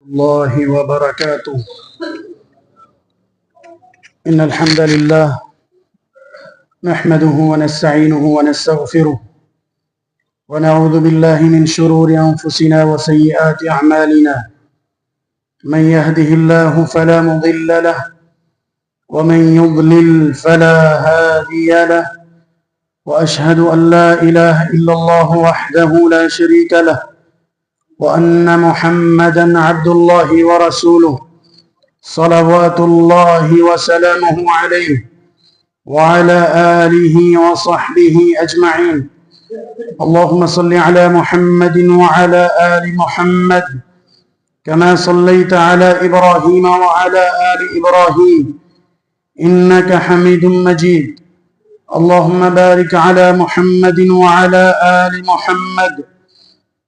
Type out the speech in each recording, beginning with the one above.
الله وبركاته. إن الحمد لله نحمده ونستعينه ونستغفره ونعوذ بالله من شرور أنفسنا وسيئات أعمالنا. من يهده الله فلا مضل له ومن يضلل فلا هادي له وأشهد أن لا إله إلا الله وحده لا شريك له وأن محمدًا عبد الله ورسوله صلوات الله وسلامه عليه وعلى آله وصحبه أجمعين. اللهم صل على محمد وعلى آل محمد كما صليت على إبراهيم وعلى آل إبراهيم إنك حميد مجيد. اللهم بارك على محمد وعلى آل محمد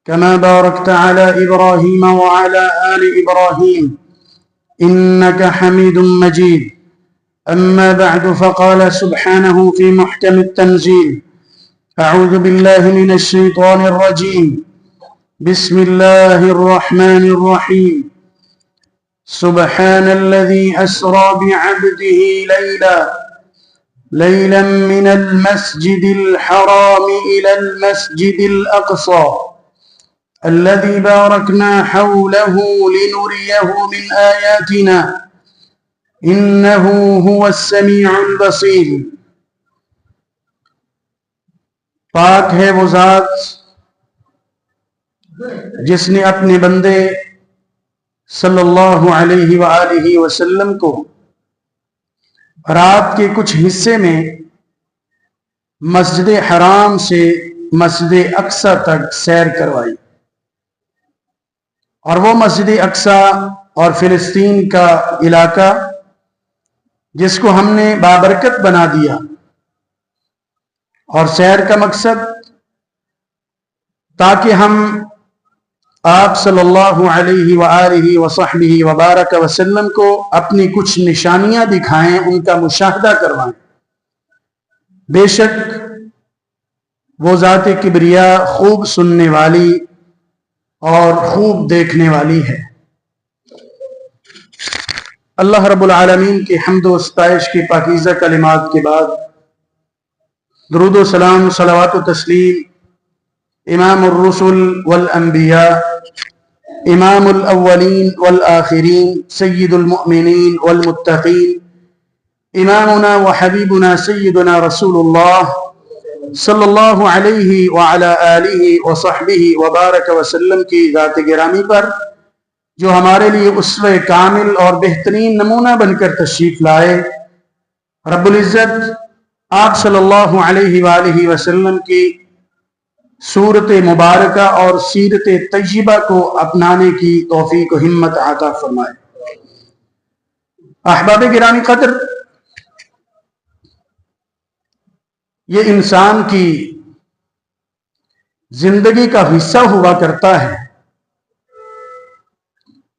كما باركت على إبراهيم وعلى آل إبراهيم إنك حميد مجيد. أما بعد، فقال سبحانه في محكم التنزيل: أعوذ بالله من الشيطان الرجيم. بسم الله الرحمن الرحيم. سبحان الذي أسرى بعبده ليلا من المسجد الحرام إلى المسجد الأقصى الذي باركنا حوله لنريه من آياتنا إنه هو السميع البصير. پاک ہے وہ ذات جس نے اپنے بندے صلی اللہ علیہ وآلہ وسلم کو رات کے کچھ حصے میں مسجد حرام سے مسجد اقصی تک سیر کروائی، اور وہ مسجد اقصی اور فلسطین کا علاقہ جس کو ہم نے بابرکت بنا دیا، اور سیر کا مقصد تاکہ ہم آپ صلی اللہ علیہ وآلہ وصحبہ وبارک وسلم کو اپنی کچھ نشانیاں دکھائیں، ان کا مشاہدہ کروائیں۔ بے شک وہ ذات کبریا خوب سننے والی اور خوب دیکھنے والی ہے۔ اللہ رب العالمین کی حمد و ستائش کی پاکیزہ کلمات کے بعد درود و سلام، صلوات و تسلیم امام الرسل والانبیاء، امام الاولین والآخرین، سید المؤمنین والمتقین، امامنا وحبیبنا سیدنا رسول اللہ صلی اللہ علیہ وعلی آلہ وصحبہ وبارک وسلم کی ذات گرامی پر، جو ہمارے لیے اسوہ کامل اور بہترین نمونہ بن کر تشریف لائے۔ رب العزت آپ صلی اللہ علیہ وآلہ وسلم کی صورت مبارکہ اور سیرت طیبہ کو اپنانے کی توفیق و ہمت عطا فرمائے۔ احباب گرامی قدر، یہ انسان کی زندگی کا حصہ ہوا کرتا ہے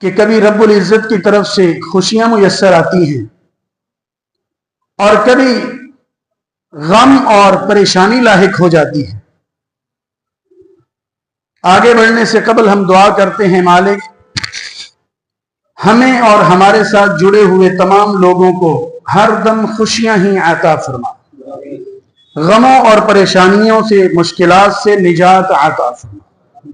کہ کبھی رب العزت کی طرف سے خوشیاں میسر آتی ہیں اور کبھی غم اور پریشانی لاحق ہو جاتی ہے۔ آگے بڑھنے سے قبل ہم دعا کرتے ہیں، مالک ہمیں اور ہمارے ساتھ جڑے ہوئے تمام لوگوں کو ہر دم خوشیاں ہی عطا فرما، غموں اور پریشانیوں سے، مشکلات سے نجات عطا فرما۔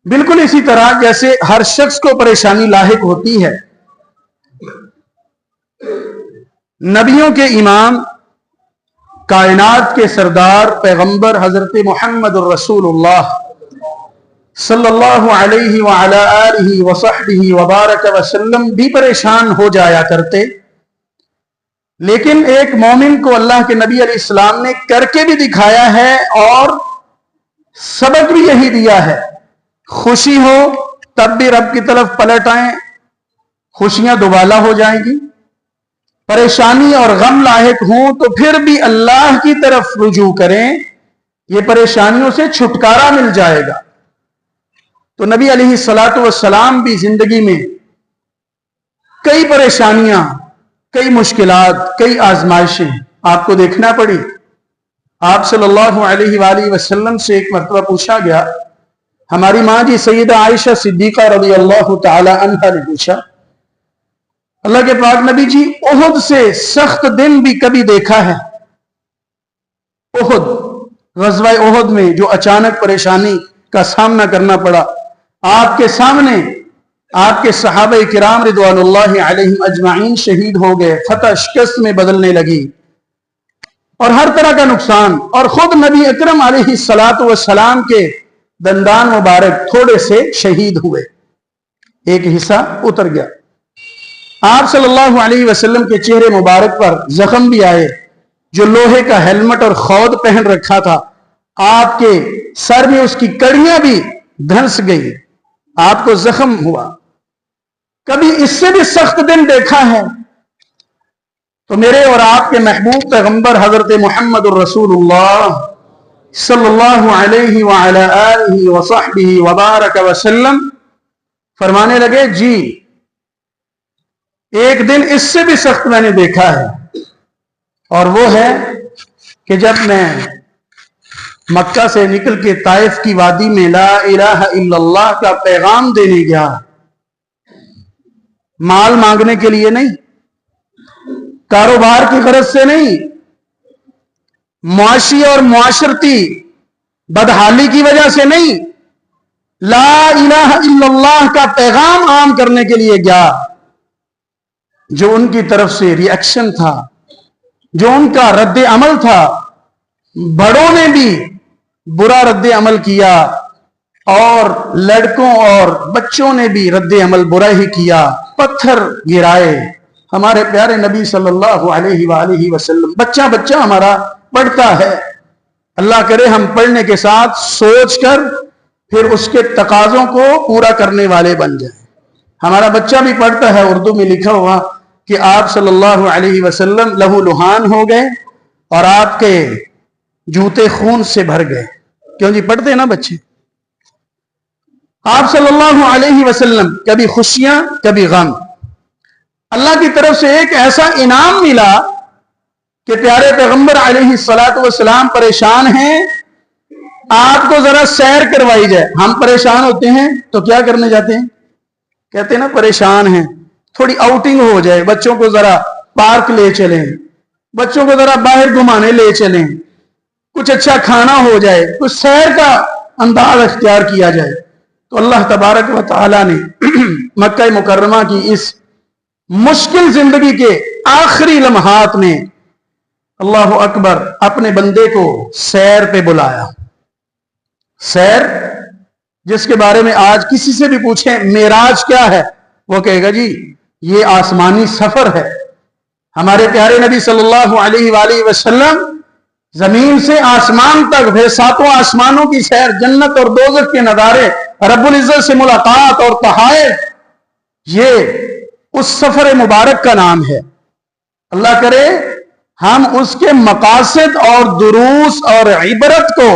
بالکل اسی طرح جیسے ہر شخص کو پریشانی لاحق ہوتی ہے، نبیوں کے امام، کائنات کے سردار پیغمبر حضرت محمد الرسول اللہ صلی اللہ علیہ وعلی آلہ وصحبہ وبارک وسلم بھی پریشان ہو جایا کرتے، لیکن ایک مومن کو اللہ کے نبی علیہ السلام نے کر کے بھی دکھایا ہے اور سبق بھی یہی دیا ہے۔ خوشی ہو تب بھی رب کی طرف پلٹ آئیں، خوشیاں دوبالا ہو جائیں گی۔ پریشانی اور غم لاحق ہوں تو پھر بھی اللہ کی طرف رجوع کریں، یہ پریشانیوں سے چھٹکارا مل جائے گا۔ تو نبی علیہ السلام بھی زندگی میں کئی پریشانیاں، کئی مشکلات، کئی آزمائشیں آپ کو دیکھنا پڑی۔ آپ صلی اللہ علیہ وآلہ وسلم سے ایک مرتبہ پوچھا گیا، ہماری ماں جی سیدہ عائشہ صدیقہ رضی اللہ تعالی عنہا نے پوچھا، اللہ کے پاک نبی جی احد سے سخت دن بھی کبھی دیکھا ہے؟ احد، غزوہ احد میں جو اچانک پریشانی کا سامنا کرنا پڑا، آپ کے سامنے آپ کے صحابہ کرام رضوان اللہ علیہم اجمعین شہید ہو گئے، فتح شکست میں بدلنے لگی اور ہر طرح کا نقصان، اور خود نبی اکرم علیہ الصلاۃ والسلام کے دندان مبارک تھوڑے سے شہید ہوئے، ایک حصہ اتر گیا، آپ صلی اللہ علیہ وسلم کے چہرے مبارک پر زخم بھی آئے، جو لوہے کا ہیلمٹ اور خود پہن رکھا تھا آپ کے سر میں اس کی کڑیاں بھی دھنس گئی، آپ کو زخم ہوا۔ کبھی اس سے بھی سخت دن دیکھا ہے تو میرے اور آپ کے محبوب پیغمبر حضرت محمد الرسول اللہ صلی اللہ علیہ وعلی آلہ وصحبہ وبارک وسلم فرمانے لگے، جی ایک دن اس سے بھی سخت میں نے دیکھا ہے، اور وہ ہے کہ جب میں مکہ سے نکل کے طائف کی وادی میں لا الہ الا اللہ کا پیغام دینے گیا، مال مانگنے کے لیے نہیں، کاروبار کی غرض سے نہیں، معاشی اور معاشرتی بدحالی کی وجہ سے نہیں، لا الہ الا اللہ کا پیغام عام کرنے کے لیے گیا۔ جو ان کی طرف سے ری ایکشن تھا، جو ان کا رد عمل تھا، بڑوں نے بھی برا رد عمل کیا اور لڑکوں اور بچوں نے بھی رد عمل برا ہی کیا، پتھر گرائے۔ ہمارے پیارے نبی صلی اللہ علیہ وآلہ وسلم، بچہ بچہ ہمارا پڑھتا ہے، اللہ کرے ہم پڑھنے کے ساتھ سوچ کر پھر اس کے تقاضوں کو پورا کرنے والے بن جائیں۔ ہمارا بچہ بھی پڑھتا ہے، اردو میں لکھا ہوا کہ آپ صلی اللہ علیہ وسلم لہو لہان ہو گئے اور آپ کے جوتے خون سے بھر گئے۔ کیوں جی؟ پڑھتے ہیں نا بچے۔ آپ صلی اللہ علیہ وسلم کبھی خوشیاں کبھی غم، اللہ کی طرف سے ایک ایسا انعام ملا کہ پیارے پیغمبر علیہ الصلاۃ والسلام پریشان ہیں، آپ کو ذرا سیر کروائی جائے۔ ہم پریشان ہوتے ہیں تو کیا کرنے جاتے ہیں؟ کہتے ہیں نا پریشان ہیں، تھوڑی آؤٹنگ ہو جائے، بچوں کو ذرا پارک لے چلیں، بچوں کو ذرا باہر گھمانے لے چلیں، کچھ اچھا کھانا ہو جائے، کچھ سیر کا انداز اختیار کیا جائے۔ تو اللہ تبارک و تعالی نے مکہ مکرمہ کی اس مشکل زندگی کے آخری لمحات میں اللہ اکبر اپنے بندے کو سیر پہ بلایا۔ سیر جس کے بارے میں آج کسی سے بھی پوچھیں معراج کیا ہے، وہ کہے گا جی یہ آسمانی سفر ہے۔ ہمارے پیارے نبی صلی اللہ علیہ وآلہ وسلم زمین سے آسمان تک، پھر ساتوں آسمانوں کی سیر، جنت اور دوزخ کے نظارے، رب العزت سے ملاقات اور تحائف، یہ اس سفر مبارک کا نام ہے۔ اللہ کرے ہم اس کے مقاصد اور دروس اور عبرت کو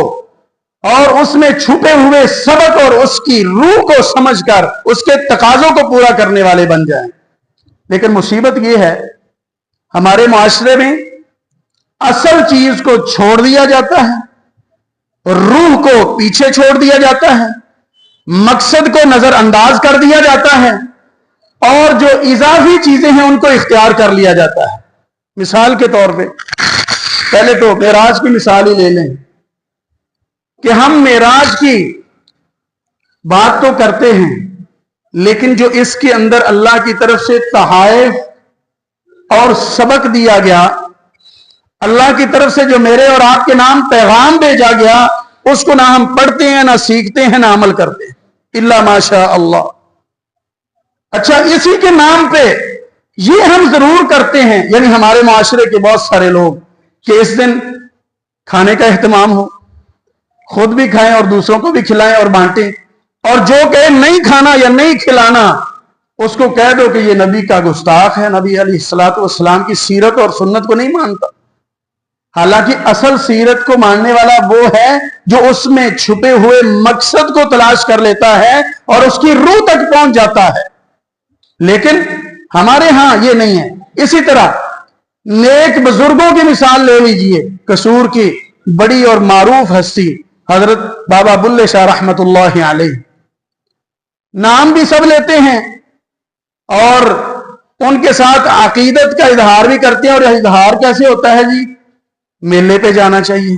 اور اس میں چھپے ہوئے سبق اور اس کی روح کو سمجھ کر اس کے تقاضوں کو پورا کرنے والے بن جائیں۔ لیکن مصیبت یہ ہے ہمارے معاشرے میں اصل چیز کو چھوڑ دیا جاتا ہے، روح کو پیچھے چھوڑ دیا جاتا ہے، مقصد کو نظر انداز کر دیا جاتا ہے، اور جو اضافی چیزیں ہیں ان کو اختیار کر لیا جاتا ہے۔ مثال کے طور پہ پہلے تو معراج کی مثال ہی لے لیں کہ ہم معراج کی بات تو کرتے ہیں، لیکن جو اس کے اندر اللہ کی طرف سے تحائف اور سبق دیا گیا، اللہ کی طرف سے جو میرے اور آپ کے نام پیغام بھیجا گیا، اس کو نہ ہم پڑھتے ہیں، نہ سیکھتے ہیں، نہ عمل کرتے ہیں، الا ماشاء اللہ۔ اچھا، اسی کے نام پہ یہ ہم ضرور کرتے ہیں، یعنی ہمارے معاشرے کے بہت سارے لوگ، کہ اس دن کھانے کا اہتمام ہو، خود بھی کھائیں اور دوسروں کو بھی کھلائیں اور بانٹیں، اور جو کہے نہیں کھانا یا نہیں کھلانا اس کو کہہ دو کہ یہ نبی کا گستاخ ہے، نبی علیہ الصلوۃ والسلام کی سیرت اور سنت کو نہیں مانتا۔ حالانکہ اصل سیرت کو ماننے والا وہ ہے جو اس میں چھپے ہوئے مقصد کو تلاش کر لیتا ہے اور اس کی روح تک پہنچ جاتا ہے، لیکن ہمارے ہاں یہ نہیں ہے۔ اسی طرح نیک بزرگوں کی مثال لے لیجئے، قصور کی بڑی اور معروف ہستی حضرت بابا بلے شاہ رحمت اللہ علیہ، نام بھی سب لیتے ہیں اور ان کے ساتھ عقیدت کا اظہار بھی کرتے ہیں. اور اظہار کیسے ہوتا ہے جی؟ میلے پہ جانا چاہیے،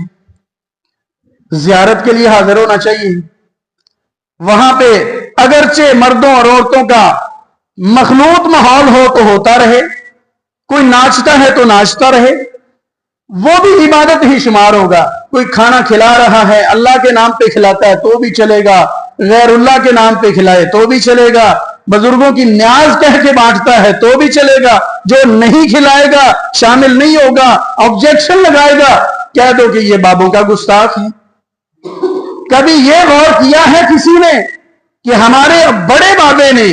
زیارت کے لیے حاضر ہونا چاہیے. وہاں پہ اگرچہ مردوں اور عورتوں کا مخلوط ماحول ہو تو ہوتا رہے، کوئی ناچتا ہے تو ناچتا رہے، وہ بھی عبادت ہی شمار ہوگا. کوئی کھانا کھلا رہا ہے، اللہ کے نام پہ کھلاتا ہے تو بھی چلے گا، غیر اللہ کے نام پہ کھلائے تو بھی چلے گا، بزرگوں کی نیاز کہہ کے بانٹتا ہے تو بھی چلے گا. جو نہیں کھلائے گا شامل نہیں ہوگا، آبجیکشن لگائے گا، کہہ دو کہ یہ بابوں کا گستاخ ہے. کبھی یہ غور کیا ہے کسی نے کہ ہمارے بڑے بابے نے،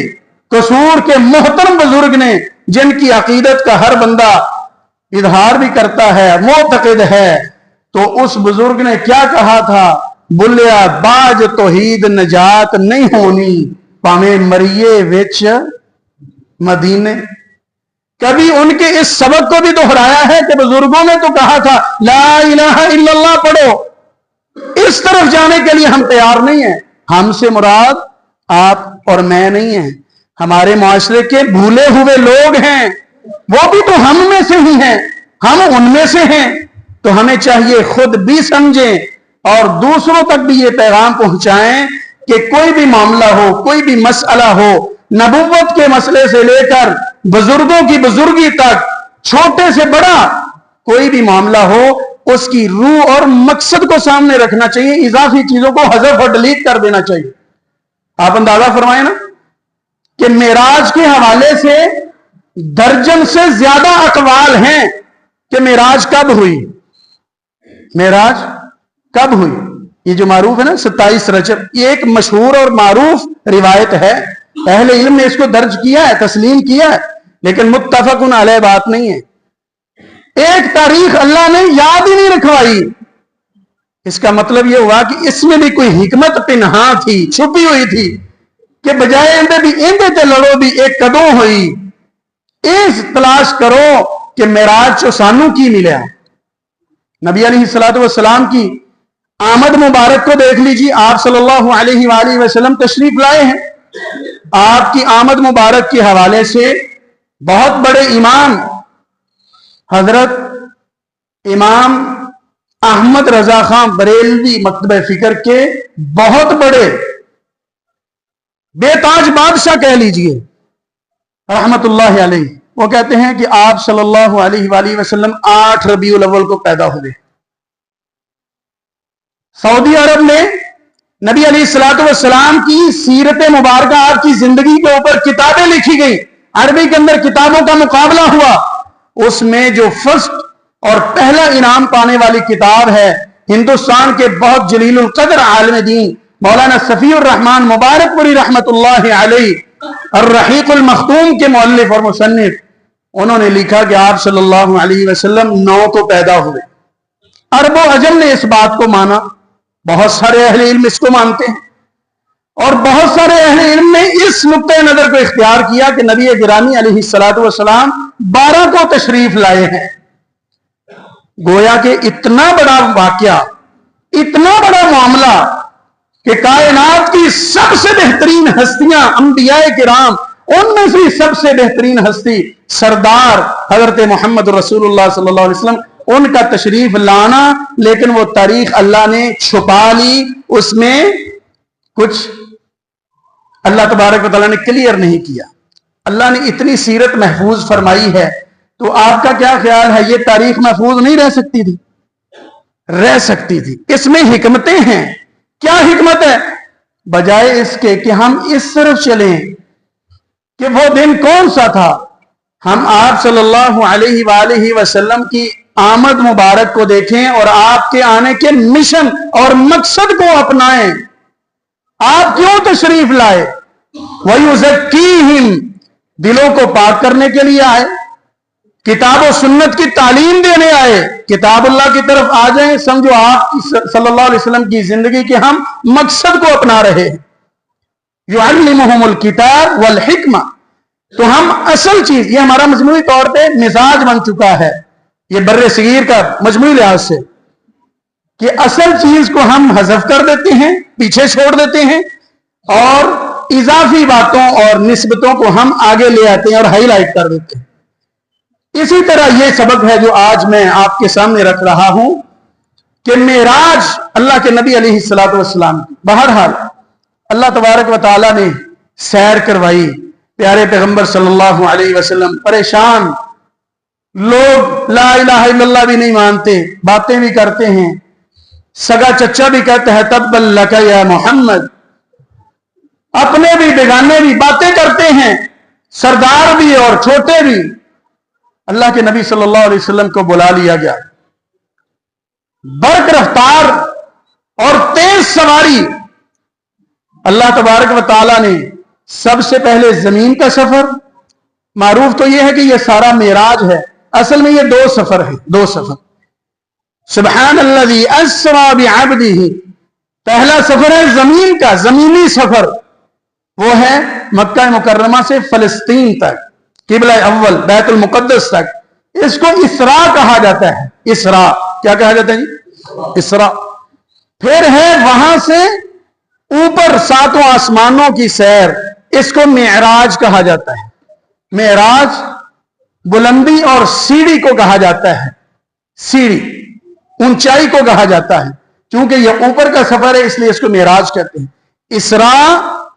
قصور کے محترم بزرگ نے، جن کی عقیدت کا ہر بندہ اظہار بھی کرتا ہے، معتقد ہے، تو اس بزرگ نے کیا کہا تھا؟ بلیا باج توحید نجات نہیں ہونی پاویں مریے وچ مدینے. کبھی ان کے اس سبق کو بھی دہرایا ہے کہ بزرگوں نے تو کہا تھا لا الہ الا اللہ پڑھو، اس طرف جانے کے لیے ہم تیار نہیں ہیں. ہم سے مراد آپ اور میں نہیں ہیں، ہمارے معاشرے کے بھولے ہوئے لوگ ہیں، وہ بھی تو ہم میں سے ہی ہیں، ہم ان میں سے ہیں. تو ہمیں چاہیے خود بھی سمجھیں اور دوسروں تک بھی یہ پیغام پہنچائیں کہ کوئی بھی معاملہ ہو، کوئی بھی مسئلہ ہو، نبوت کے مسئلے سے لے کر بزرگوں کی بزرگی تک، چھوٹے سے بڑا کوئی بھی معاملہ ہو، اس کی روح اور مقصد کو سامنے رکھنا چاہیے، اضافی چیزوں کو حذف اور ڈیلیٹ کر دینا چاہیے. آپ اندازہ فرمائیں نا کہ معراج کے حوالے سے درجن سے زیادہ اقوال ہیں کہ معراج کب ہوئی، معراج کب ہوئی. یہ جو معروف ہے نا 27 رجب، یہ ایک مشہور اور معروف روایت ہے، اہل علم نے اس کو درج کیا ہے، تسلیم کیا ہے، لیکن متفقن علیہ بات نہیں ہے. ایک تاریخ اللہ نے یاد ہی نہیں رکھوائی. اس کا مطلب یہ ہوا کہ اس میں بھی کوئی حکمت پنہاں تھی، چھپی ہوئی تھی، کہ بجائے اندے بھی اندے تے لڑو بھی ایک کدوں ہوئی. اس تلاش کرو کہ معراج جو سانو کی ملیا. نبی علیہ الصلوۃ والسلام کی آمد مبارک کو دیکھ لیجیے. آپ صلی اللہ علیہ وآلہ وسلم تشریف لائے ہیں. آپ کی آمد مبارک کے حوالے سے بہت بڑے امام حضرت امام احمد رضا خان بریلوی مکتبہ فکر کے بہت بڑے بے تاج بادشاہ کہہ لیجئے رحمت اللہ علیہ، وہ کہتے ہیں کہ آپ صلی اللہ علیہ وآلہ وسلم 8 ربیع الاول کو پیدا ہوئے. سعودی عرب میں نبی علیہ الصلوۃ والسلام کی سیرت مبارکہ، آپ کی زندگی کے اوپر کتابیں لکھی گئی، عربی کے اندر کتابوں کا مقابلہ ہوا. اس میں جو فرسٹ اور پہلا انعام پانے والی کتاب ہے، ہندوستان کے بہت جلیل القدر عالم دین مولانا صفی الرحمان مبارک پوری رحمت اللہ علیہ الرحیق المختوم کے مؤلف اور مصنف، انہوں نے لکھا کہ آپ صلی اللہ علیہ وسلم 9 کو پیدا ہوئے. عرب و عجم نے اس بات کو مانا، بہت سارے اہل علم اس کو مانتے ہیں، اور بہت سارے اہل علم نے اس نقطۂ نظر کو اختیار کیا کہ نبی گرامی علیہ الصلوۃ والسلام 12 کو تشریف لائے ہیں. گویا کہ اتنا بڑا واقعہ، اتنا بڑا معاملہ کہ کائنات کی سب سے بہترین ہستیاں انبیاء کرام، ان میں سے سب سے بہترین ہستی سردار حضرت محمد رسول اللہ صلی اللہ علیہ وسلم، ان کا تشریف لانا، لیکن وہ تاریخ اللہ نے چھپا لی، اس میں کچھ اللہ تبارک و تعالیٰ نے کلیئر نہیں کیا. اللہ نے اتنی سیرت محفوظ فرمائی ہے، تو آپ کا کیا خیال ہے یہ تاریخ محفوظ نہیں رہ سکتی تھی؟ رہ سکتی تھی. اس میں حکمتیں ہیں. کیا حکمت ہے؟ بجائے اس کے کہ ہم اس طرف چلیں کہ وہ دن کون سا تھا، ہم آپ صلی اللہ علیہ وآلہ وسلم کی آمد مبارک کو دیکھیں اور آپ کے آنے کے مشن اور مقصد کو اپنائیں. آپ کیوں تشریف لائے؟ وَيُزَكِّيهِمْ، دلوں کو پاک کرنے کے لیے آئے، کتاب و سنت کی تعلیم دینے آئے. کتاب اللہ کی طرف آ جائیں، سمجھو آپ صلی اللہ علیہ وسلم کی زندگی کے ہم مقصد کو اپنا رہے ہیں. يُعَلِّمُهُمُ الْكِتَابَ وَالْحِكْمَةَ. تو ہم اصل چیز، یہ ہمارا مجموعی طور پہ مزاج بن چکا ہے، یہ بر صغیر کا مجموعی لحاظ سے کہ اصل چیز کو ہم حذف کر دیتے ہیں، پیچھے چھوڑ دیتے ہیں، اور اضافی باتوں اور نسبتوں کو ہم آگے لے آتے ہیں اور ہائی لائٹ کر دیتے ہیں۔ اسی طرح یہ سبق ہے جو آج میں آپ کے سامنے رکھ رہا ہوں کہ معراج اللہ کے نبی علیہ الصلوۃ والسلام کی، بہرحال اللہ تبارک و تعالی نے سیر کروائی، پیارے پیغمبر صلی اللہ علیہ وسلم پریشان، لوگ لا الہ الا اللہ بھی نہیں مانتے، باتیں بھی کرتے ہیں، سگا چچا بھی کہتے ہیں تب لک یا محمد، اپنے بھی بیگانے بھی باتیں کرتے ہیں، سردار بھی اور چھوٹے بھی۔ اللہ کے نبی صلی اللہ علیہ وسلم کو بلا لیا گیا، برق رفتار اور تیز سواری۔ اللہ تبارک و تعالی نے سب سے پہلے زمین کا سفر، معروف تو یہ ہے کہ یہ سارا معراج ہے، اصل میں یہ دو سفر ہیں، دو سفر۔ سبحان الذی اسری بعبدہ، پہلا سفر ہے زمین کا، زمینی سفر، وہ ہے مکہ مکرمہ سے فلسطین تک، قبلہ اول بیت المقدس تک۔ اس کو اسراء کہا جاتا ہے، اسراء کیا کہا جاتا ہے جی؟ اسراء۔ پھر ہے وہاں سے اوپر ساتوں آسمانوں کی سیر، اس کو معراج کہا جاتا ہے۔ معراج بلندی اور سیڑھی کو کہا جاتا ہے، سیڑھی اونچائی کو کہا جاتا ہے، کیونکہ یہ اوپر کا سفر ہے اس لیے اس کو معراج کہتے ہیں۔ اسراء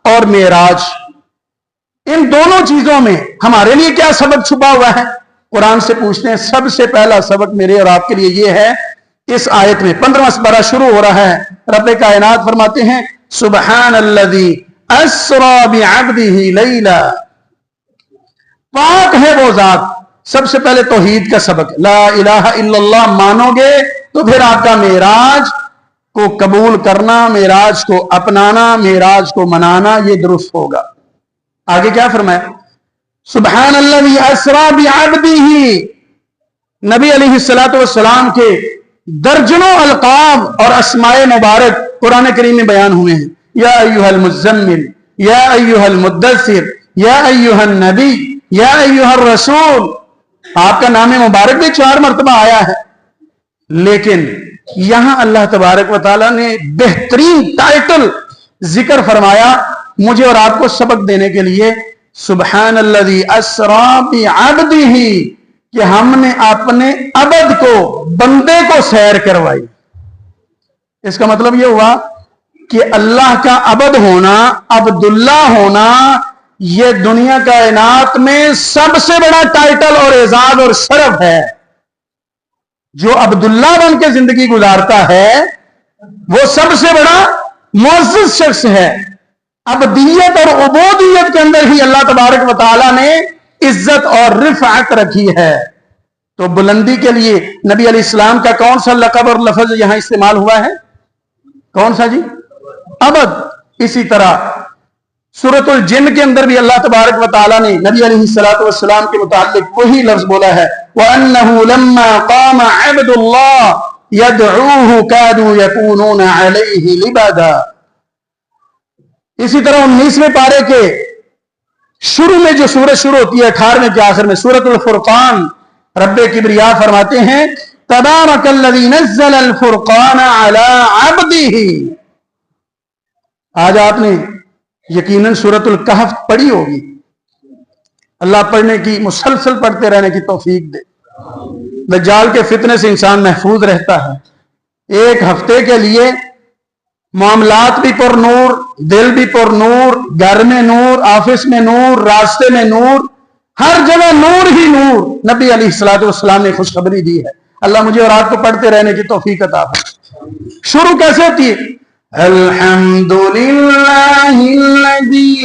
اور معراج، ان دونوں چیزوں میں ہمارے لیے کیا سبق چھپا ہوا ہے؟ قرآن سے پوچھتے ہیں۔ سب سے پہلا سبق میرے اور آپ کے لیے یہ ہے، اس آیت میں 15واں سپارہ شروع ہو رہا ہے، رب کائنات فرماتے ہیں سبحان الذی اسری بعبدہ لیلا، پاک ہے وہ ذات۔ سب سے پہلے توحید کا سبق، لا الہ الا اللہ مانو گے تو پھر آپ کا معراج کو قبول کرنا، معراج کو اپنانا، معراج کو منانا یہ درست ہوگا۔ آگے کیا فرمایا؟ سبحان الذی اسری بعبدہ، نبی علیہ الصلوۃ والسلام کے درجنوں القاب اور اسماء مبارک قرآن کریم میں بیان ہوئے ہیں۔ یا ایھا المزمل، یا ایھا المدثر، یا ایھا النبی، یا ایھا الرسول، آپ کا نام مبارک بھی 4 مرتبہ آیا ہے، لیکن یہاں اللہ تبارک و تعالیٰ نے بہترین ٹائٹل ذکر فرمایا مجھے اور آپ کو سبق دینے کے لیے، سبحان الذی اسری بعبدہ، کہ ہم نے اپنے عبد کو، بندے کو سیر کروائی۔ اس کا مطلب یہ ہوا کہ اللہ کا عبد ہونا، عبداللہ ہونا، یہ دنیا کائنات میں سب سے بڑا ٹائٹل اور اعزاز اور شرف ہے۔ جو عبداللہ بن کے زندگی گزارتا ہے وہ سب سے بڑا معزز شخص ہے۔ عبدیت اور عبودیت کے اندر ہی اللہ تبارک و تعالی نے عزت اور رفعت رکھی ہے۔ تو بلندی کے لیے نبی علیہ السلام کا کون سا لقب اور لفظ یہاں استعمال ہوا ہے؟ کون سا جی؟ عبد۔ اسی طرح سورۃ الجن کے اندر بھی اللہ تبارک و تعالی نے نبی علیہ الصلوۃ والسلام کے متعلق وہی لفظ بولا ہے، وَأَنَّهُ لَمَّا قَامَ عَبْدُ اللَّهِ يَدْعُوهُ كَادُوا يَكُونُونَ عَلَيْهِ لِبَدًا۔ اسی طرح 19ویں پارے کے شروع میں جو سورت شروع ہوتی ہے، 18ویں کے آخر میں سورۃ الفرقان، رب کبریا فرماتے ہیں تبارک الذی نزل الفرقان علی عبدہ۔ آج آپ نے یقیناً سورۃ الکہف پڑھی ہوگی، اللہ پڑھنے کی، مسلسل پڑھتے رہنے کی توفیق دے۔ دجال کے فتنے سے انسان محفوظ رہتا ہے۔ ایک ہفتے کے لیے معاملات بھی پر نور، دل بھی پر نور، گھر میں نور، آفس میں نور، راستے میں نور، ہر جگہ نور ہی نور۔ نبی علیہ الصلوۃ والسلام نے خوشخبری دی ہے۔ اللہ مجھے اور آپ کو پڑھتے رہنے کی توفیق عطا فرمائے۔ شروع کیسے ہوتی ہے؟ الحمدللہ الذی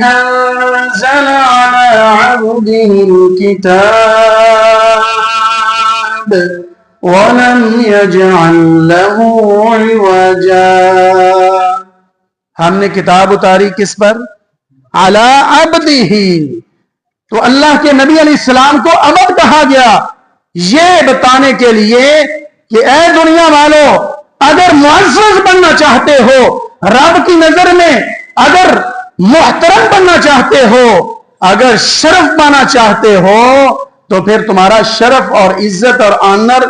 انزل علی عبدہ الکتاب وَلَمْ يَجْعَلْ لَهُ عِوَجًا۔ ہم نے کتاب اتاری کس پر؟ علی عبدہ۔ تو اللہ کے نبی علیہ السلام کو عبد کہا گیا، یہ بتانے کے لیے کہ اے دنیا والوں، اگر معزز بننا چاہتے ہو رب کی نظر میں، اگر محترم بننا چاہتے ہو، اگر شرف پانا چاہتے ہو، تو پھر تمہارا شرف اور عزت اور آنر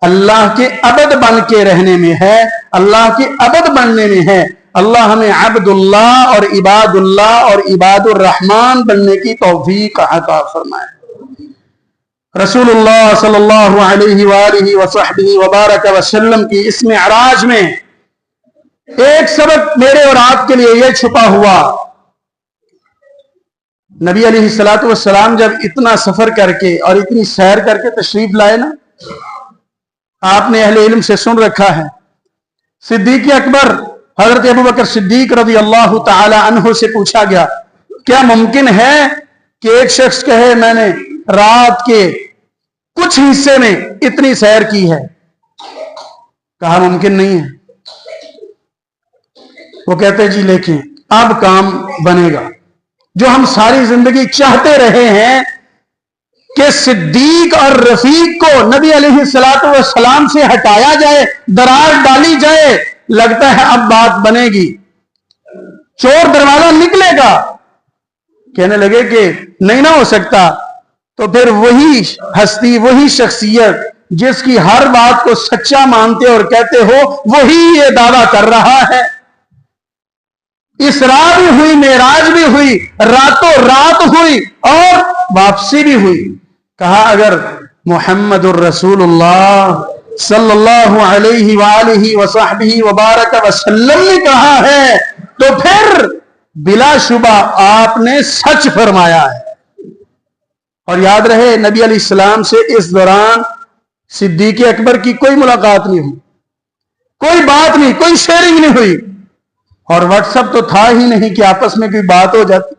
اللہ کے عبد بن کے رہنے میں ہے، اللہ کے عبد بننے میں ہے۔ اللہ ہمیں عبد اللہ اور عباد اللہ اور عباد الرحمن بننے کی توفیق عطا فرمائے۔ رسول اللہ صلی اللہ علیہ وآلہ وصحبہ وبارک وسلم کی اس معراج میں ایک سبق میرے اور آپ کے لیے یہ چھپا ہوا، نبی علیہ الصلوۃ والسلام جب اتنا سفر کر کے اور اتنی سیر کر کے تشریف لائے نا، آپ نے اہل علم سے سن رکھا ہے، صدیق اکبر حضرت ابوبکر صدیق رضی اللہ تعالی عنہ سے پوچھا گیا، کیا ممکن ہے کہ ایک شخص کہے میں نے رات کے کچھ حصے میں اتنی سیر کی ہے؟ کہا ممکن نہیں ہے۔ وہ کہتے جی لیکن اب کام بنے گا، جو ہم ساری زندگی چاہتے رہے ہیں کہ صدیق اور رفیق کو نبی علیہ الصلوۃ والسلام سے ہٹایا جائے، دراڑ ڈالی جائے، لگتا ہے اب بات بنے گی، چور دروازہ نکلے گا۔ کہنے لگے کہ نہیں نہ ہو سکتا، تو پھر وہی ہستی، وہی شخصیت جس کی ہر بات کو سچا مانتے اور کہتے ہو، وہی یہ دعویٰ کر رہا ہے۔ اسراء بھی ہوئی، معراج بھی ہوئی، راتوں رات ہوئی اور واپسی بھی ہوئی۔ کہا اگر محمد الرسول اللہ صلی اللہ علیہ وآلہ وصحبہ وبارک وسلم نے کہا ہے تو پھر بلا شبہ آپ نے سچ فرمایا ہے۔ اور یاد رہے نبی علیہ السلام سے اس دوران صدیق اکبر کی کوئی ملاقات نہیں ہوئی، کوئی بات نہیں، کوئی شیئرنگ نہیں ہوئی، اور واٹس ایپ تو تھا ہی نہیں کہ آپس میں کوئی بات ہو جاتی۔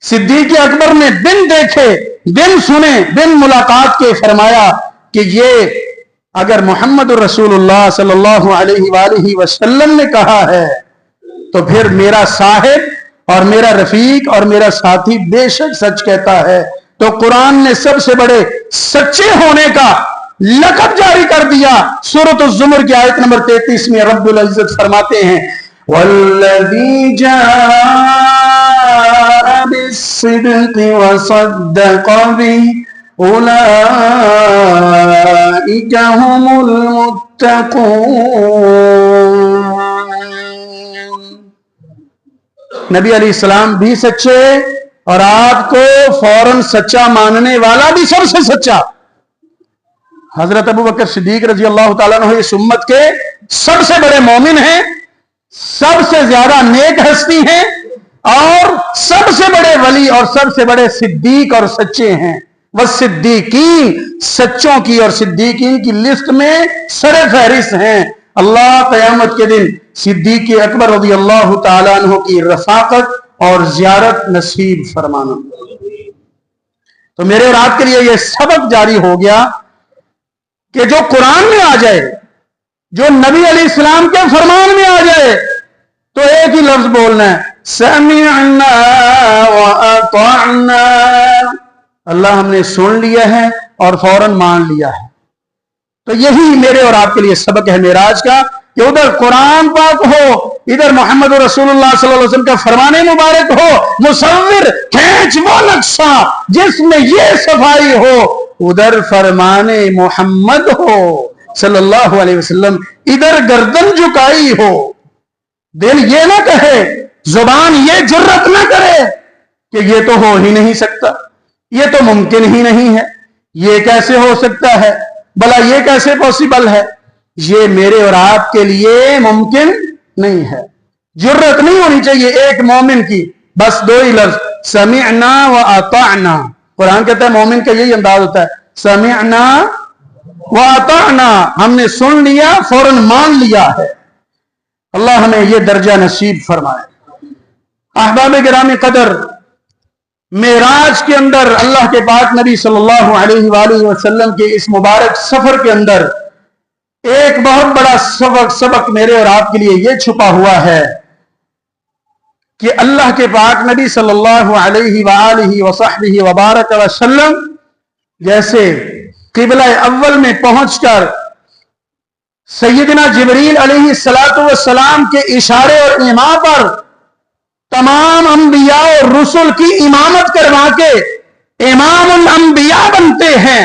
صدیق اکبر نے دن دیکھے، دن سنے، دن ملاقات کے فرمایا کہ یہ اگر محمد الرسول اللہ صلی اللہ علیہ وآلہ وسلم نے کہا ہے تو پھر میرا صاحب اور میرا رفیق اور میرا ساتھی بے شک سچ کہتا ہے۔ تو قرآن نے سب سے بڑے سچے ہونے کا لقب جاری کر دیا۔ سورۃ الزمر کی آیت نمبر 33 میں رب العزت فرماتے ہیں وَالَّذِي جَاءَ بِالصِّدْقِ وَصَدَّقَ بِهِ أُولَئِكَ هُمُ الْمُتَّقُونَ۔ نبی علیہ السلام بھی سچے اور آپ کو فوراً سچا ماننے والا بھی سب سے سچا۔ حضرت ابوبکر صدیق رضی اللہ تعالیٰ عنہ اس امت کے سب سے بڑے مومن ہیں، سب سے زیادہ نیک ہستی ہیں، اور سب سے بڑے ولی اور سب سے بڑے صدیق اور سچے ہیں۔ والصدیقین، سچوں کی اور صدیقین کی لسٹ میں سر فہرست ہیں۔ اللہ قیامت کے دن صدیق اکبر رضی اللہ تعالیٰ عنہ کی رفاقت اور زیارت نصیب فرمانا۔ تو میرے اور آپ کے لیے یہ سبق جاری ہو گیا کہ جو قرآن میں آ جائے، جو نبی علیہ السلام کے فرمان میں آ جائے، تو ایک ہی لفظ بولنا ہے سمعنا واطعنا۔ اللہ ہم نے سن لیا ہے اور فوراً مان لیا ہے۔ تو یہی میرے اور آپ کے لیے سبق ہے معراج کا کہ ادھر قرآن پاک ہو، ادھر محمد رسول اللہ صلی اللہ علیہ وسلم کا فرمان مبارک ہو، مصور کھینچ وہ نقشہ جس میں یہ صفائی ہو، ادھر فرمان محمد ہو صلی اللہ علیہ وسلم، ادھر گردن جھکائی ہو۔ دل یہ نہ کہے، زبان یہ جرت نہ کرے کہ یہ تو ہو ہی نہیں سکتا، یہ تو ممکن ہی نہیں ہے، یہ کیسے ہو سکتا ہے، بھلا یہ کیسے پاسبل ہے۔ یہ میرے اور آپ کے لیے ممکن نہیں ہے۔ جرت نہیں ہونی چاہیے ایک مومن کی، بس دو ہی لفظ سمعنا واطعنا۔ قرآن کہتا ہے مومن کا یہی انداز ہوتا ہے، سمعنا واطعنا، ہم نے سن لیا فوراً مان لیا ہے۔ اللہ ہمیں یہ درجہ نصیب فرمائے۔ احباب گرامی قدر، معراج کے اندر اللہ کے پاک نبی صلی اللہ علیہ وآلہ وسلم کے اس مبارک سفر کے اندر ایک بہت بڑا سبق میرے اور آپ کے لیے یہ چھپا ہوا ہے کہ اللہ کے پاک نبی صلی اللہ علیہ وآلہ وصحبہ وبارک وسلم جیسے قبلہ اول میں پہنچ کر سیدنا جبریل علیہ السلام کے اشارے اور ایما پر تمام انبیاء اور رسل کی امامت کروا کے امام الانبیاء بنتے ہیں،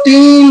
3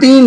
3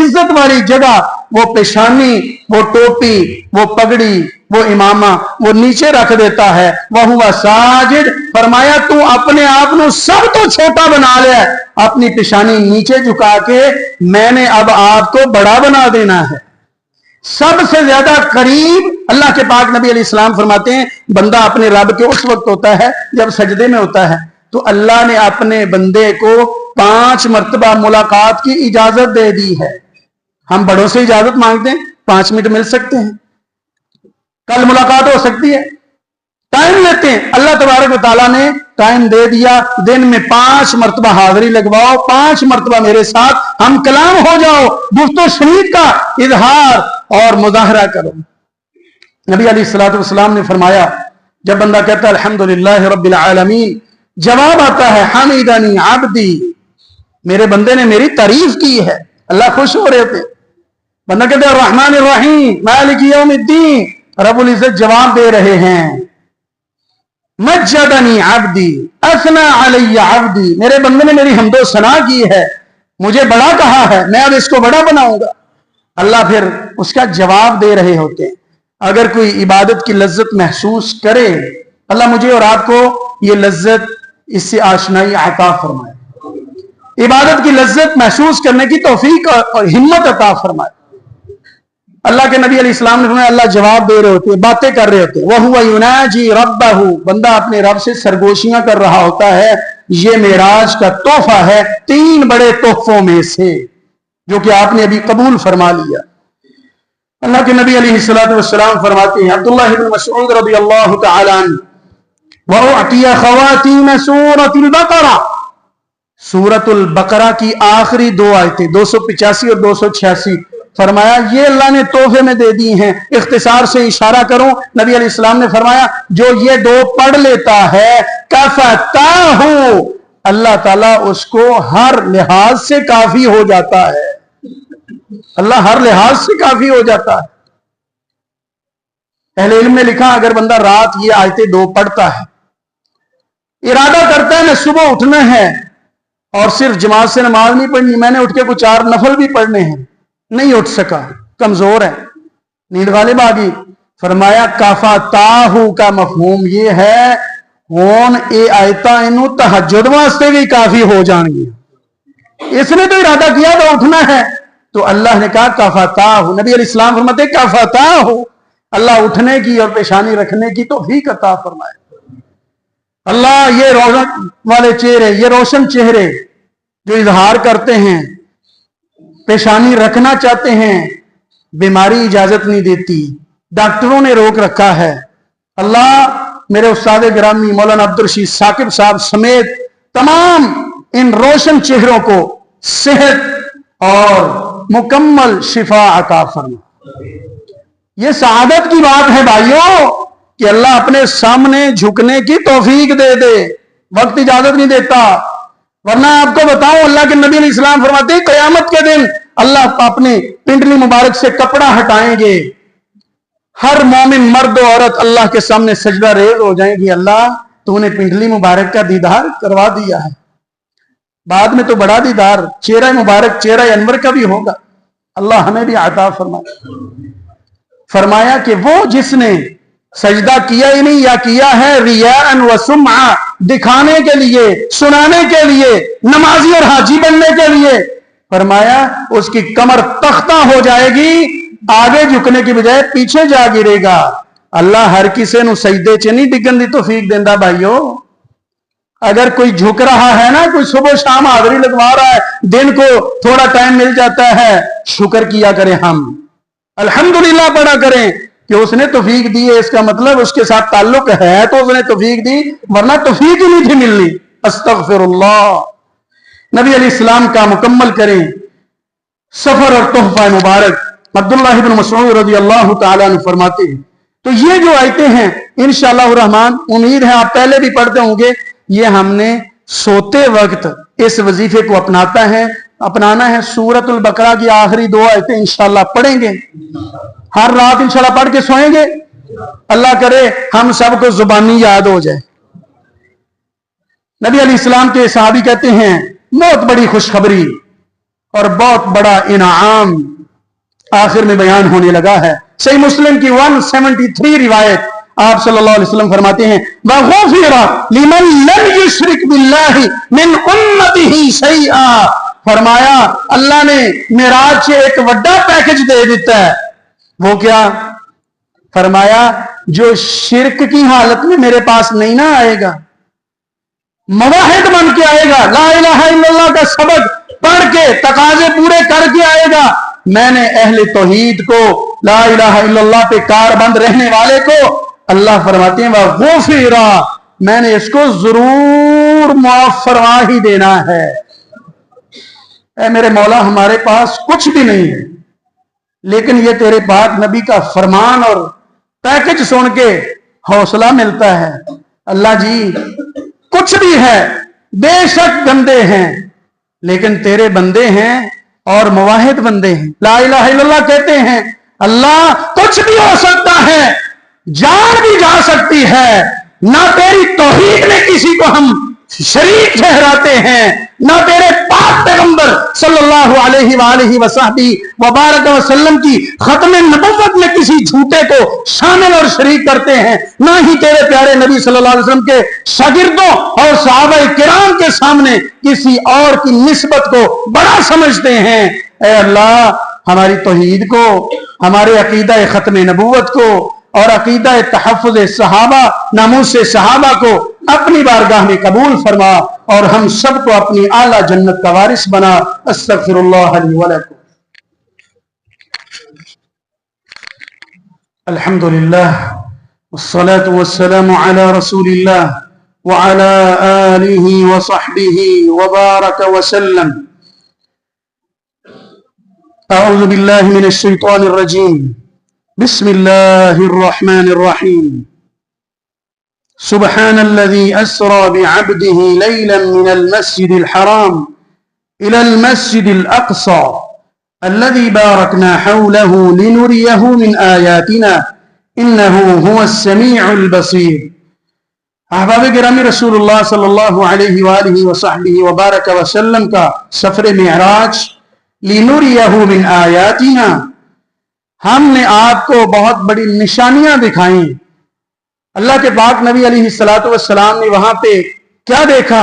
عزت والی جگہ وہ پیشانی، وہ ٹوپی، وہ پگڑی، وہ امامہ وہ نیچے رکھ دیتا ہے۔ وَهُوَ ساجد، فرمایا تو اپنے آپ نو سب تو چھوٹا بنا لیا، اپنی پیشانی نیچے جھکا کے میں نے اب آپ کو بڑا بنا دینا ہے۔ سب سے زیادہ قریب اللہ کے پاک نبی علیہ السلام فرماتے ہیں بندہ اپنے رب کے اس وقت ہوتا ہے جب سجدے میں ہوتا ہے، تو اللہ نے اپنے بندے کو 5 مرتبہ ملاقات کی اجازت دے دی ہے۔ ہم بڑوں سے اجازت مانگتے ہیں 5 منٹ مل سکتے ہیں، کل ملاقات ہو سکتی ہے، ٹائم لیتے ہیں، اللہ تبارک و تعالیٰ نے ٹائم دے دیا، دن میں 5 مرتبہ حاضری لگواؤ، 5 مرتبہ میرے ساتھ ہم کلام ہو جاؤ، گفت و شنید کا اظہار اور مظاہرہ کرو۔ نبی علیہ السلام نے فرمایا جب بندہ کہتا ہے الحمدللہ رب العالمین، جواب آتا ہے حمیدنی عبدی، میرے بندے نے میری تعریف کی ہے، اللہ خوش ہو رہے تھے۔ بندہ کہتا ہے الرحمن الرحیم مالک یوم الدین، رب العزت جواب دے رہے ہیں مجدنی عبدی اثنا علی عبدی، میرے بندے نے میری حمد و ثنا کی ہے، مجھے بڑا کہا ہے، میں اب اس کو بڑا بناؤں گا۔ اللہ پھر اس کا جواب دے رہے ہوتے ہیں۔ اگر کوئی عبادت کی لذت محسوس کرے، اللہ مجھے اور آپ کو یہ لذت، اس سے آشنائی عطا فرمائے، عبادت کی لذت محسوس کرنے کی توفیق اور ہمت عطا فرمائے۔ اللہ کے نبی علیہ السلام نے فرمایا اللہ جواب دے رہے ہوتے ہیں، باتیں کر رہے ہوتے ہیں، وَهُوَ يُنَاجِي رَبَّهُ، بندہ اپنے رب سے سرگوشیاں کر رہا ہوتا ہے۔ یہ معراج کا تحفہ ہے 3 بڑے تحفوں میں سے جو کہ آپ نے ابھی قبول فرما لیا۔ اللہ کے نبی علیہ السلام فرماتے ہیں، عبداللہ بن مسعود رضی اللہ تعالی عنہ، وَأُعْطِيَ خَوَاتِيمَ سُورَةِ الْبَقَرَةِ، سورۃ البقرہ کی آخری 2 آیتیں 285 اور 286، فرمایا یہ اللہ نے تحفے میں دے دی ہیں۔ اختصار سے اشارہ کروں، نبی علیہ السلام نے فرمایا جو یہ 2 پڑھ لیتا ہے کَفَتَاهُ، اللہ تعالیٰ اس کو ہر لحاظ سے کافی ہو جاتا ہے، اللہ ہر لحاظ سے کافی ہو جاتا ہے۔ اہل علم نے لکھا اگر بندہ رات یہ آیتیں 2 پڑھتا ہے، ارادہ کرتا ہے میں صبح اٹھنا ہے اور صرف جماعت سے نماز نہیں پڑھنی، میں نے اٹھ کے کچھ 4 نفل بھی پڑھنے ہیں، نہیں اٹھ سکا، کمزور ہے، نیند غالب آ گئی، فرمایا کَفَتَاهُ کا مفہوم یہ ہے ہون اے آیتاں انہوں تہجد واسطے بھی کافی ہو جان گی، اس نے تو ارادہ کیا تو اٹھنا ہے، تو اللہ نے کہا کَفَتَاهُ، نبی علیہ السلام فرماتے کَفَتَاهُ، اللہ اٹھنے کی اور پیشانی رکھنے کی توفیق عطا فرمائے۔ اللہ یہ روشن والے چہرے، یہ روشن چہرے جو اظہار کرتے ہیں، پیشانی رکھنا چاہتے ہیں، بیماری اجازت نہیں دیتی، ڈاکٹروں نے روک رکھا ہے، اللہ میرے استاد گرامی مولانا عبدالرشید ثاقب صاحب سمیت تمام ان روشن چہروں کو صحت اور مکمل شفا عطا فرمائے۔ یہ سعادت کی بات ہے بھائیوں کہ اللہ اپنے سامنے جھکنے کی توفیق دے دے، وقت اجازت نہیں دیتا، ورنہ آپ کو بتاؤں اللہ کے نبی علیہ السلام فرماتے ہیں قیامت کے دن اللہ اپنے پنڈلی مبارک سے کپڑا ہٹائیں گے، ہر مومن مرد و عورت اللہ کے سامنے سجدہ ریز ہو جائیں گی، اللہ تو نے پنڈلی مبارک کا دیدار کروا دیا ہے، بعد میں تو بڑا دیدار چہرہ مبارک چہرہ انور کا بھی ہوگا، اللہ ہمیں بھی عطا فرمائے۔ فرمایا کہ وہ جس نے سجدہ کیا ہی نہیں یا کیا ہے ریاء و سمعہ، دکھانے کے لیے، سنانے کے لیے، نمازی اور حاجی بننے کے لیے، فرمایا اس کی کمر تختہ ہو جائے گی، آگے جھکنے کی بجائے پیچھے جا گرے گا۔ اللہ ہر کسی نو سجدے چ نہیں ڈگن دی توفیق دیندا بھائیو، اگر کوئی جھک رہا ہے نا، کوئی صبح شام حاضری لگوا رہا ہے، دن کو تھوڑا ٹائم مل جاتا ہے، شکر کیا کریں، ہم الحمدللہ پڑھا کریں کہ اس نے توفیق دی ہے، اس کا مطلب اس کے ساتھ تعلق ہے تو اس نے توفیق دی، ورنہ توفیق ہی نہیں تھی ملنی۔ استغفر اللہ۔ نبی علیہ السلام کا مکمل کریں سفر اور تحفہ مبارک۔ عبداللہ بن مسعود رضی اللہ تعالیٰ عنہ فرماتے ہیں تو یہ جو آیتیں ہیں انشاءاللہ الرحمن، امید ہے آپ پہلے بھی پڑھتے ہوں گے، یہ ہم نے سوتے وقت اس وظیفے کو اپنانا ہے۔ سورۃ البقرہ کی آخری 2 آیتیں انشاءاللہ پڑھیں گے، ہر رات انشاءاللہ پڑھ کے سوئیں گے، اللہ کرے ہم سب کو زبانی یاد ہو جائے۔ نبی علیہ السلام کے صحابی کہتے ہیں بہت بڑی خوشخبری، اور بہت بڑا انعام آخر میں بیان ہونے لگا ہے۔ صحیح مسلم کی 173 روایت، آپ صلی اللہ علیہ وسلم فرماتے ہیں وَغُفِرَ لِمَن لَمْ يُشْرِكْ بِاللَّهِ مِنْ أُمَّتِهِ شَيْئًا، فرمایا اللہ نے معراج سے ایک بڑا پیکج دے دیتا ہے۔ وہ کیا؟ فرمایا جو شرک کی حالت میں میرے پاس نہیں نہ آئے گا، موحد بن کے آئے گا، لا الہ الا اللہ کا سبق پڑھ کے تقاضے پورے کر کے آئے گا، میں نے اہل توحید کو، لا الہ الا اللہ پہ کار بند رہنے والے کو، اللہ فرماتے ہیں وَغُفِرَ، میں نے اس کو ضرور معاف فرما ہی دینا ہے۔ اے میرے مولا، ہمارے پاس کچھ بھی نہیں ہے، لیکن یہ تیرے پاک نبی کا فرمان اور پیکج سن کے حوصلہ ملتا ہے۔ اللہ جی کچھ بھی ہے، بے شک گندے ہیں، لیکن تیرے بندے ہیں اور مواحد بندے ہیں، لا الہ الا اللہ کہتے ہیں۔ اللہ کچھ بھی ہو سکتا ہے، جان بھی جا سکتی ہے، نہ تیری توحید میں کسی کو ہم شریک ٹھہراتے ہیں، نہ تیرے پاک پیغمبر صلی اللہ علیہ وآلہ وصحبہ وبارک وسلم کی ختم نبوت میں کسی جھوٹے کو شامل اور شریک کرتے ہیں، نہ ہی تیرے پیارے نبی صلی اللہ علیہ وسلم کے شاگردوں اور صحابہ کرام کے سامنے کسی اور کی نسبت کو بڑا سمجھتے ہیں۔ اے اللہ ہماری توحید کو، ہمارے عقیدہ ختم نبوت کو اور عقیدہ تحفظ صحابہ، ناموس صحابہ کو اپنی بارگاہ میں قبول فرما اور ہم سب کو اپنی اعلیٰ جنت کا وارث بنا۔ استغفر اللہ لی ولکم۔ الحمدللہ والصلاة والسلام علی رسول اللہ وعلى آلہ وصحبہ وبارک وسلم۔ اعوذ باللہ من الشیطان الرجیم، بسم اللہ الرحمن الرحیم۔ سبحان الذي أسرى بعبده ليلا من المسجد الحرام إلى المسجد الأقصى الذي باركنا حوله لنريه من آياتنا إنه هو السميع البصير۔ احباب گرامی، رسول اللہ صلی اللہ علیہ وآلہ وصحبہ وبارک وسلم کا سفر معراج لنريه من آیاتنا، ہم نے آپ کو بہت بڑی نشانیاں دکھائیں۔ اللہ کے پاک نبی علیہ السلام نے وہاں پہ کیا دیکھا؟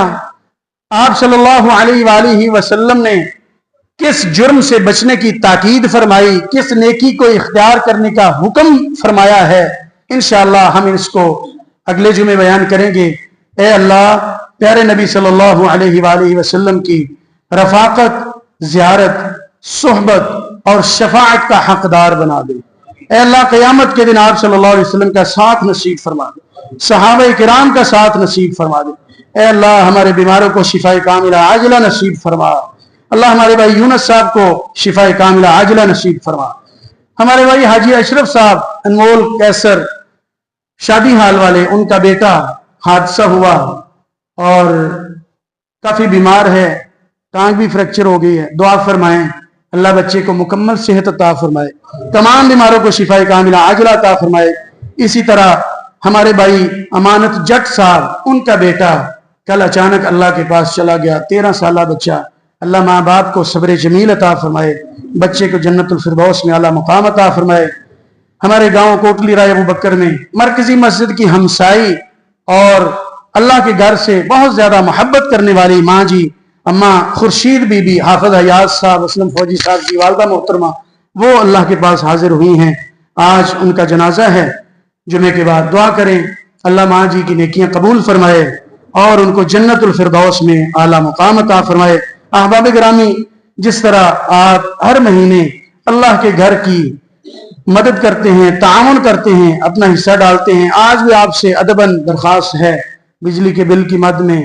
آپ صلی اللہ علیہ وآلہ وسلم نے کس جرم سے بچنے کی تاکید فرمائی، کس نیکی کو اختیار کرنے کا حکم فرمایا ہے، انشاءاللہ ہم اس کو اگلے جمعے بیان کریں گے۔ اے اللہ پیارے نبی صلی اللہ علیہ وآلہ وسلم کی رفاقت، زیارت، صحبت اور شفاعت کا حقدار بنا دے۔ اے اللہ قیامت کے دن آپ صلی اللہ علیہ وسلم کا ساتھ نصیب فرما دے، صحابہ کرام کا ساتھ نصیب فرما دے۔ اے اللہ ہمارے بیماروں کو شفاء کاملہ عاجلہ نصیب فرما۔ اللہ ہمارے بھائی یونس صاحب کو شفاء کاملہ عاجلہ نصیب فرما۔ ہمارے بھائی حاجی اشرف صاحب انمول کیسر شادی حال والے، ان کا بیٹا حادثہ ہوا اور کافی بیمار ہے، ٹانگ بھی فریکچر ہو گئی ہے، دعا فرمائیں اللہ بچے کو مکمل صحت عطا فرمائے، تمام بیماروں کو شفاء کاملہ عاجلہ عطا فرمائے۔ اسی طرح ہمارے بھائی امانت جٹ صاحب، ان کا بیٹا کل اچانک اللہ کے پاس چلا گیا، 13 سالہ بچہ، اللہ ماں باپ کو صبر جمیل عطا فرمائے، بچے کو جنت الفردوس میں اعلیٰ مقام عطا فرمائے۔ ہمارے گاؤں کوٹلی رائے ابو بکر میں مرکزی مسجد کی ہمسائی اور اللہ کے گھر سے بہت زیادہ محبت کرنے والی ماں جی اماں خورشید بی بی حافظ حیات صاحب اسلم فوجی صاحب کی والدہ محترمہ، وہ اللہ کے پاس حاضر ہوئی ہیں۔ آج ان کا جنازہ ہے، جمعے کے بعد دعا کریں اللہ ماں جی کی نیکیاں قبول فرمائے اور ان کو جنت الفردوس میں اعلیٰ مقام عطا فرمائے۔ احباب گرامی، جس طرح آپ ہر مہینے اللہ کے گھر کی مدد کرتے ہیں، تعاون کرتے ہیں، اپنا حصہ ڈالتے ہیں، آج بھی آپ سے ادباً درخواست ہے بجلی کے بل کی مد میں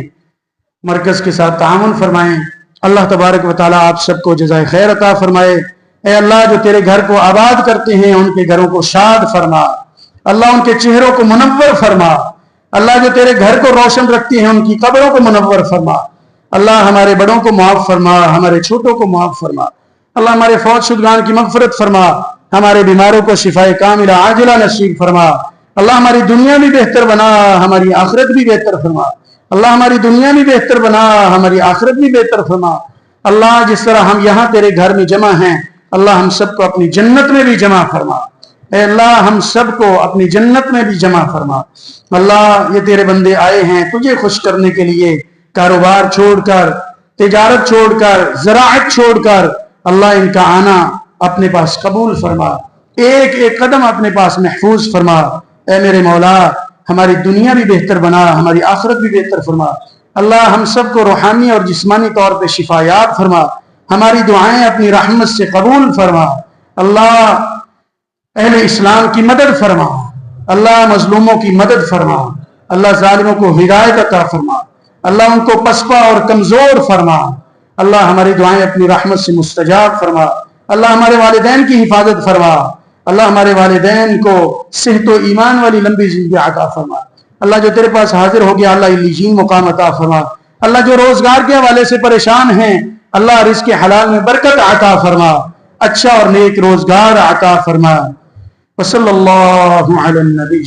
مرکز کے ساتھ تعاون فرمائیں۔ اللہ تبارک و تعالیٰ آپ سب کو جزائے خیر عطا فرمائے۔ اے اللہ جو تیرے گھر کو آباد کرتے ہیں ان کے گھروں کو شاد فرما، اللہ ان کے چہروں کو منور فرما، اللہ جو تیرے گھر کو روشن رکھتے ہیں ان کی قبروں کو منور فرما، اللہ ہمارے بڑوں کو معاف فرما، ہمارے چھوٹوں کو معاف فرما، اللہ ہمارے فوت شدگان کی مغفرت فرما، ہمارے بیماروں کو شفاء کاملہ عاجلہ نصیب فرما، اللہ ہماری دنیا بھی بہتر بنا، ہماری آخرت بھی بہتر فرما، اللہ ہماری دنیا بھی بہتر بنا، ہماری آخرت بھی بہتر فرما، اللہ جس طرح ہم یہاں تیرے گھر میں جمع ہیں اللہ ہم سب کو اپنی جنت میں بھی جمع فرما. اے اللہ ہم سب کو اپنی جنت میں بھی جمع فرما. اللہ یہ تیرے بندے آئے ہیں تجھے خوش کرنے کے لیے, کاروبار چھوڑ کر, تجارت چھوڑ کر, زراعت چھوڑ کر, اللہ ان کا آنا اپنے پاس قبول فرما, ایک ایک قدم اپنے پاس محفوظ فرما. اے میرے مولا ہماری دنیا بھی بہتر بنا, ہماری آخرت بھی بہتر فرما. اللہ ہم سب کو روحانی اور جسمانی طور پہ شفایاب فرما, ہماری دعائیں اپنی رحمت سے قبول فرما. اللہ اہل اسلام کی مدد فرما, اللہ مظلوموں کی مدد فرما, اللہ ظالموں کو ہدایت عطا فرما, اللہ ان کو پسپا اور کمزور فرما. اللہ ہماری دعائیں اپنی رحمت سے مستجاب فرما. اللہ ہمارے والدین کی حفاظت فرما, اللہ ہمارے والدین کو صحت و ایمان والی لمبی زندگی عطا فرما. اللہ جو تیرے پاس حاضر ہو گیا اللہ علیین مقام عطا فرما. اللہ جو روزگار کے حوالے سے پریشان ہیں اللہ رزق حلال میں برکت عطا فرما, اچھا اور نیک روزگار عطا فرما. وصلی اللہ علی النبی.